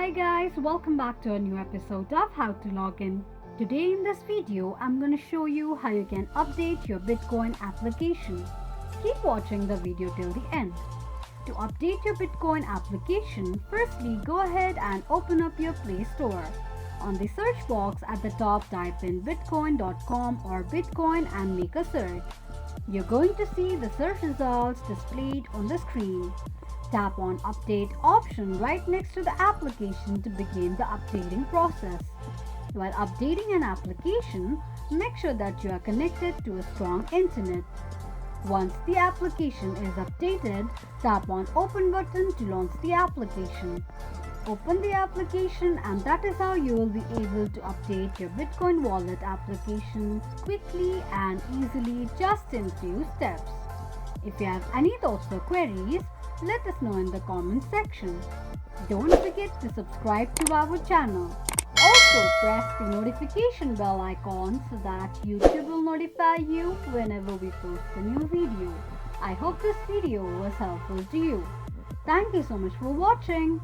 Hi guys, welcome back to a new episode of How to Log In. Today in this video, I'm going to show you how you can update your Bitcoin application. Keep watching the video till the end. To update your Bitcoin application, firstly go ahead and open up your Play Store. On the search box at the top, type in bitcoin.com or Bitcoin and make a search. You're going to see the search results displayed on the screen. Tap on Update option right next to the application to begin the updating process. While updating an application, make sure that you are connected to a strong internet. Once the application is updated, tap on Open button to launch the application. Open the application and that is how you will be able to update your Bitcoin wallet application quickly and easily just in few steps. If you have any thoughts or queries, let us know in the comment section. Don't forget to subscribe to our channel. Also press the notification bell icon so that YouTube will notify you whenever we post a new video. I hope this video was helpful to you. Thank you so much for watching.